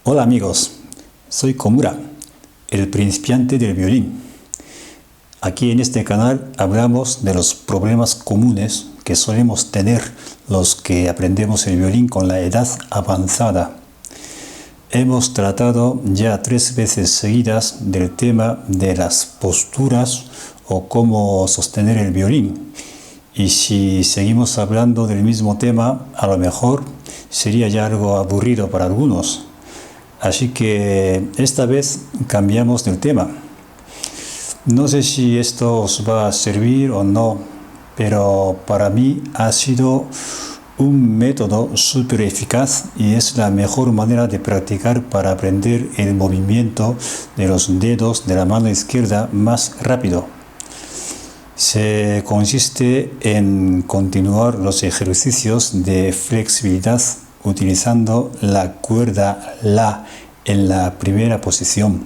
Hola amigos, soy Komura, el principiante del violín. Aquí en este canal hablamos de los problemas comunes que solemos tener los que aprendemos el violín con la edad avanzada. Hemos tratado ya 3 veces seguidas del tema de las posturas o cómo sostener el violín. Y si seguimos hablando del mismo tema, a lo mejor sería ya algo aburrido para algunos. Así que esta vez cambiamos del tema. No sé si esto os va a servir o no, pero para mí ha sido un método súper eficaz y es la mejor manera de practicar para aprender el movimiento de los dedos de la mano izquierda más rápido. Se consiste en continuar los ejercicios de flexibilidad utilizando la cuerda La en la primera posición.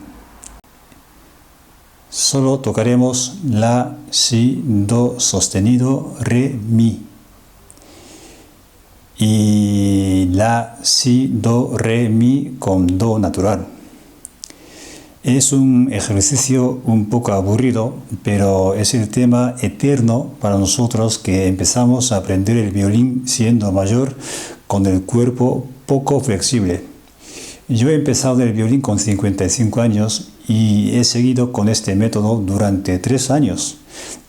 Solo tocaremos La, Si, Do sostenido, Re, Mi. Y La, Si, Do, Re, Mi con Do natural. Es un ejercicio un poco aburrido, pero es el tema eterno para nosotros que empezamos a aprender el violín siendo mayor con el cuerpo poco flexible. Yo he empezado el violín con 55 años y he seguido con este método durante 3 años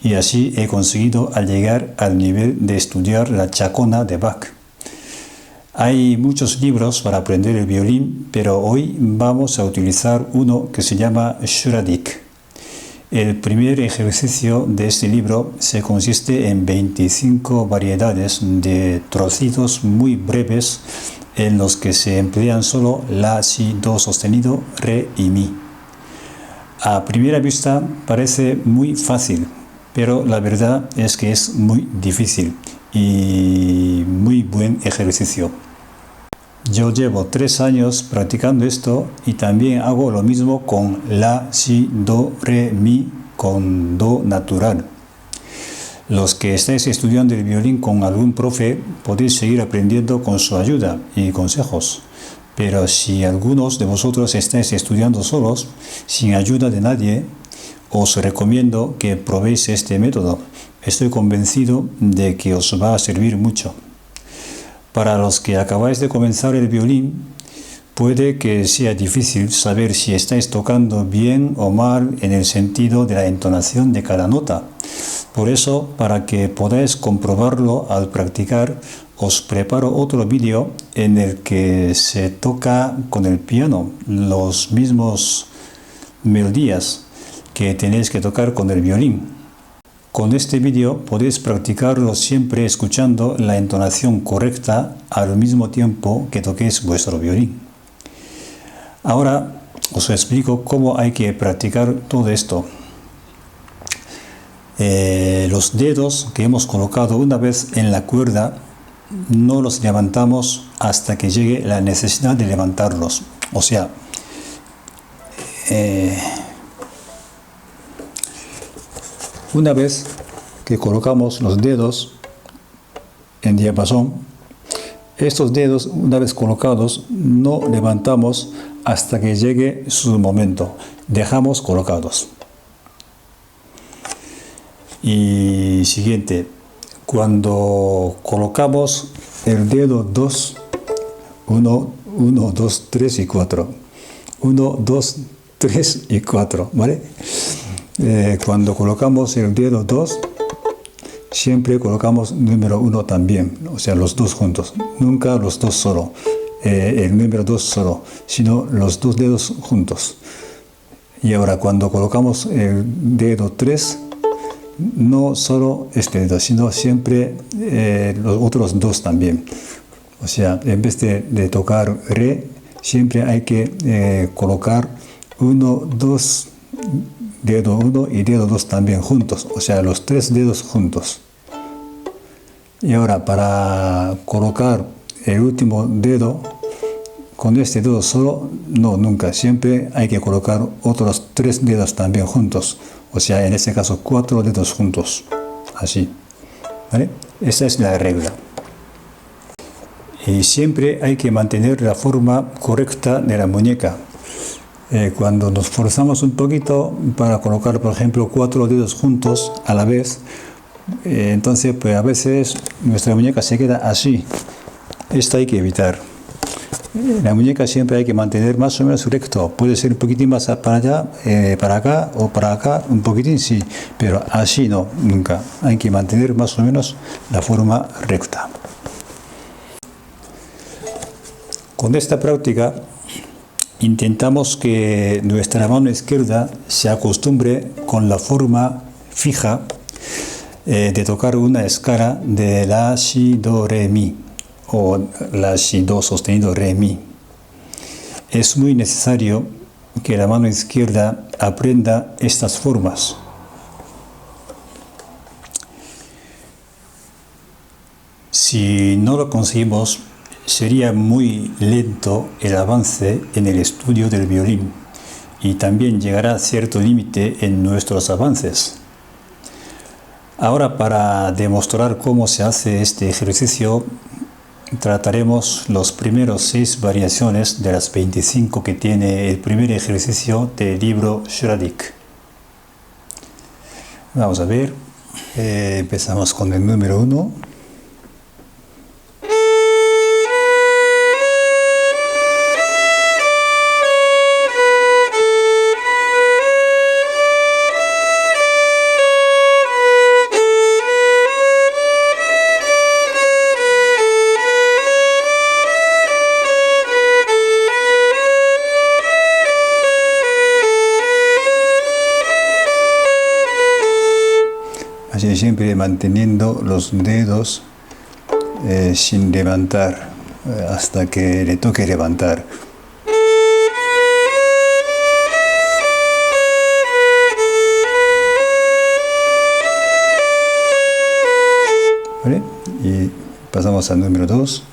y así he conseguido llegar al nivel de estudiar la Chacona de Bach. Hay muchos libros para aprender el violín, pero hoy vamos a utilizar uno que se llama Schradich. El primer ejercicio de este libro se consiste en 25 variedades de trocitos muy breves en los que se emplean solo La, Si, Do sostenido, Re y Mi. A primera vista parece muy fácil, pero la verdad es que es muy difícil y muy buen ejercicio. Yo llevo 3 años practicando esto y también hago lo mismo con La, Si, Do, Re, Mi con Do natural. Los que estáis estudiando el violín con algún profe podéis seguir aprendiendo con su ayuda y consejos. Pero si algunos de vosotros estáis estudiando solos, sin ayuda de nadie, os recomiendo que probéis este método. Estoy convencido de que os va a servir mucho. Para los que acabáis de comenzar el violín, puede que sea difícil saber si estáis tocando bien o mal en el sentido de la entonación de cada nota. Por eso, para que podáis comprobarlo al practicar, os preparo otro vídeo en el que se toca con el piano los mismos melodías que tenéis que tocar con el violín. Con este vídeo podéis practicarlo siempre escuchando la entonación correcta al mismo tiempo que toquéis vuestro violín. Ahora os explico cómo hay que practicar todo esto. Los dedos que hemos colocado una vez en la cuerda no los levantamos hasta que llegue la necesidad de levantarlos. O sea, una vez que colocamos los dedos en diapasón, estos dedos una vez colocados no levantamos hasta que llegue su momento. Dejamos colocados. Y siguiente, cuando colocamos el dedo 2, 1, 2, 3 y 4. 1, 2, 3 y 4, ¿vale? Cuando colocamos el dedo 2, siempre colocamos número 1 también, o sea, los dos juntos. Nunca los dos solo, el número 2 solo, sino los dos dedos juntos. Y ahora cuando colocamos el dedo 3, no solo este dedo, sino siempre los otros dos también. O sea, en vez de tocar Re, siempre hay que colocar 1, 2, dedo 1 y dedo 2 también juntos. O sea, los 3 dedos juntos. Y ahora, para colocar el último dedo, con este dedo solo, no, nunca. Siempre hay que colocar otros 3 dedos también juntos. O sea, en este caso 4 dedos juntos. Así. ¿Vale? Esa es la regla. Y siempre hay que mantener la forma correcta de la muñeca. Cuando nos forzamos un poquito para colocar, por ejemplo, 4 dedos juntos a la vez, entonces pues a veces nuestra muñeca se queda así. Esto hay que evitar. La muñeca siempre hay que mantener más o menos recto. Puede ser un poquitín más para allá, para acá o para acá, un poquitín sí, pero así no, nunca. Hay que mantener más o menos la forma recta. Con esta práctica intentamos que nuestra mano izquierda se acostumbre con la forma fija de tocar una escala de la, si, do, re, mi o la, si, do sostenido, re, mi. Es muy necesario que la mano izquierda aprenda estas formas. Si no lo conseguimos, sería muy lento el avance en el estudio del violín y también llegará a cierto límite en nuestros avances. Ahora, para demostrar cómo se hace este ejercicio, trataremos los primeros 6 variaciones de las 25 que tiene el primer ejercicio del libro Schradich. Vamos a ver, empezamos con el número 1. Así siempre manteniendo los dedos sin levantar hasta que le toque levantar. ¿Vale? Y pasamos al número 2.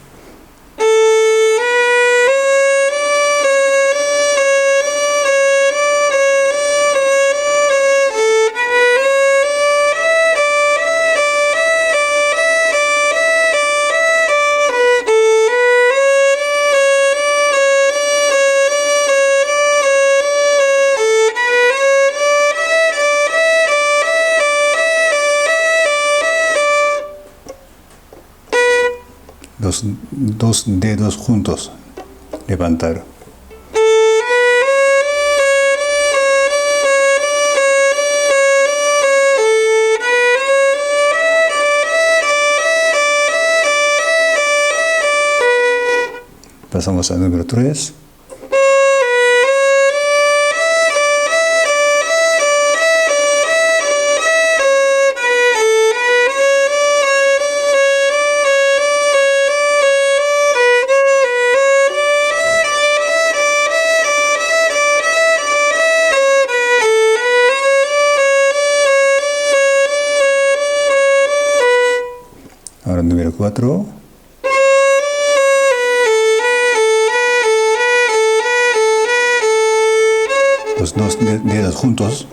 Los 2 dedos juntos, levantar. Pasamos al número 3. Ahora número 4. Los 2 dedos juntos.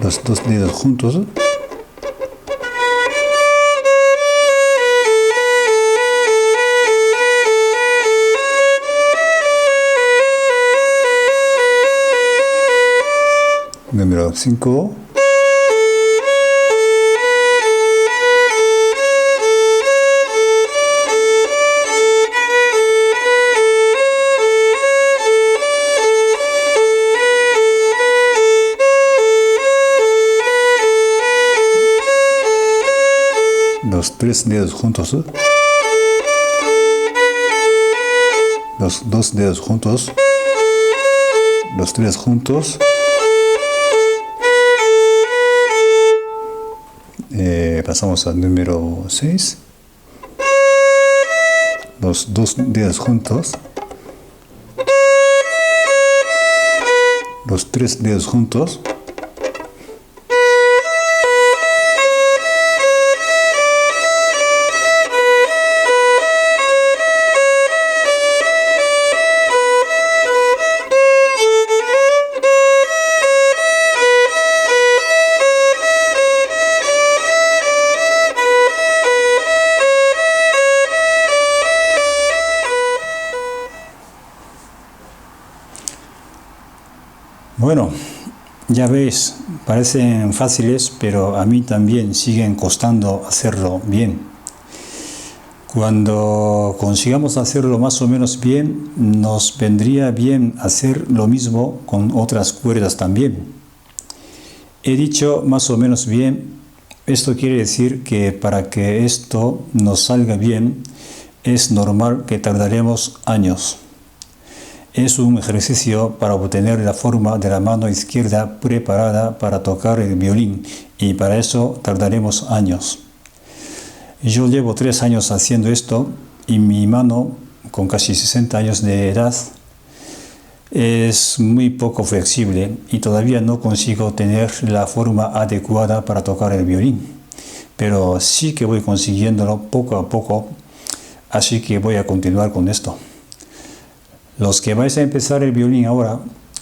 Los 2 dedos juntos. Número 5. Los 3 dedos juntos. Los 2 dedos juntos. Los 3 juntos. Pasamos al número 6. Los 2 dedos juntos. Los 3 dedos juntos. Bueno, ya veis, parecen fáciles, pero a mí también siguen costando hacerlo bien. Cuando consigamos hacerlo más o menos bien, nos vendría bien hacer lo mismo con otras cuerdas también. He dicho más o menos bien, esto quiere decir que para que esto nos salga bien, es normal que tardaremos años. Es un ejercicio para obtener la forma de la mano izquierda preparada para tocar el violín, y para eso tardaremos años. Yo llevo 3 años haciendo esto y mi mano, con casi 60 años de edad, es muy poco flexible y todavía no consigo tener la forma adecuada para tocar el violín. Pero sí que voy consiguiéndolo poco a poco, así que voy a continuar con esto. Los que vais a empezar el violín ahora,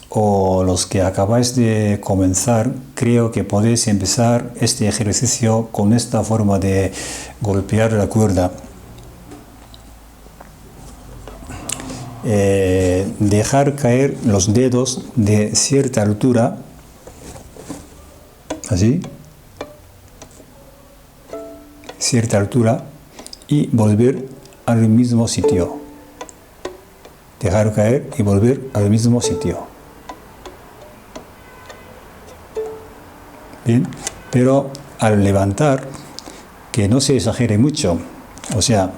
o los que acabáis de comenzar, creo que podéis empezar este ejercicio con esta forma de golpear la cuerda. Dejar caer los dedos de cierta altura, así, cierta altura, y volver al mismo sitio. Dejar caer y volver al mismo sitio. Bien, pero al levantar, que no se exagere mucho, o sea,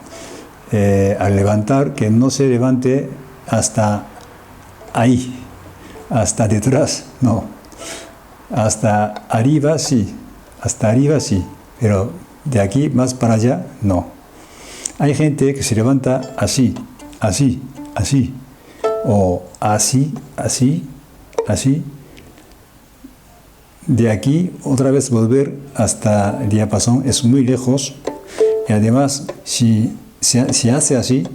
al levantar, que no se levante hasta ahí, hasta detrás, no, hasta arriba sí, pero de aquí más para allá no. Hay gente que se levanta así, así, así, o así, así, así. De aquí otra vez volver hasta el diapasón es muy lejos, y además si se hace así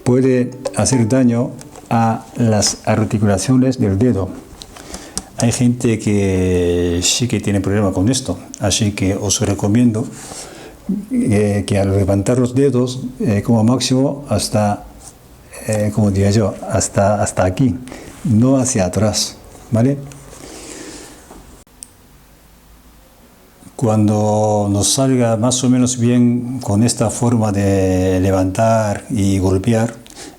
puede hacer daño a las articulaciones del dedo. Hay gente que sí que tiene problema con esto, así que os recomiendo que al levantar los dedos como máximo hasta como diría yo, hasta aquí, no hacia atrás, ¿vale? Cuando nos salga más o menos bien con esta forma de levantar y golpear,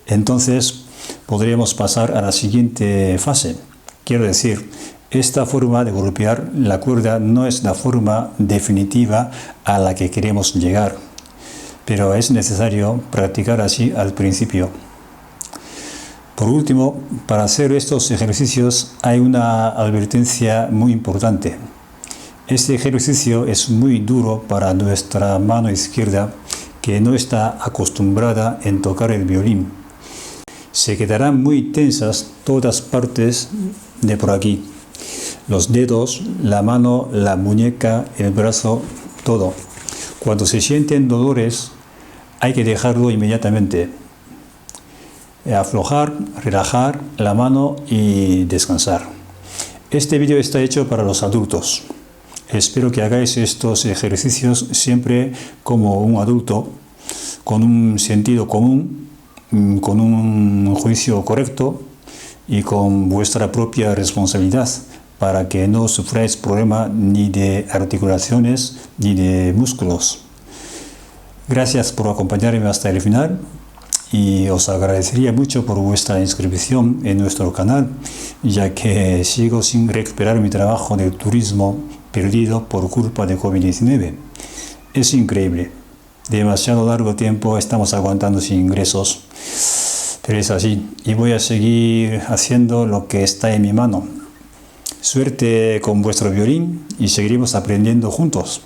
entonces podríamos pasar a la siguiente fase. Quiero decir, esta forma de golpear la cuerda no es la forma definitiva a la que queremos llegar, pero es necesario practicar así al principio. Por último, para hacer estos ejercicios hay una advertencia muy importante. Este ejercicio es muy duro para nuestra mano izquierda, que no está acostumbrada en tocar el violín. Se quedarán muy tensas todas partes de por aquí. Los dedos, la mano, la muñeca, el brazo, todo. Cuando se sienten dolores, hay que dejarlo inmediatamente. Aflojar, relajar la mano y descansar. Este vídeo está hecho para los adultos. Espero que hagáis estos ejercicios siempre como un adulto, con un sentido común, con un juicio correcto y con vuestra propia responsabilidad, para que no sufráis problema ni de articulaciones ni de músculos. Gracias por acompañarme hasta el final. Y os agradecería mucho por vuestra inscripción en nuestro canal, ya que sigo sin recuperar mi trabajo de turismo perdido por culpa de COVID-19. Es increíble. Demasiado largo tiempo estamos aguantando sin ingresos. Pero es así. Y voy a seguir haciendo lo que está en mi mano. Suerte con vuestro violín y seguiremos aprendiendo juntos.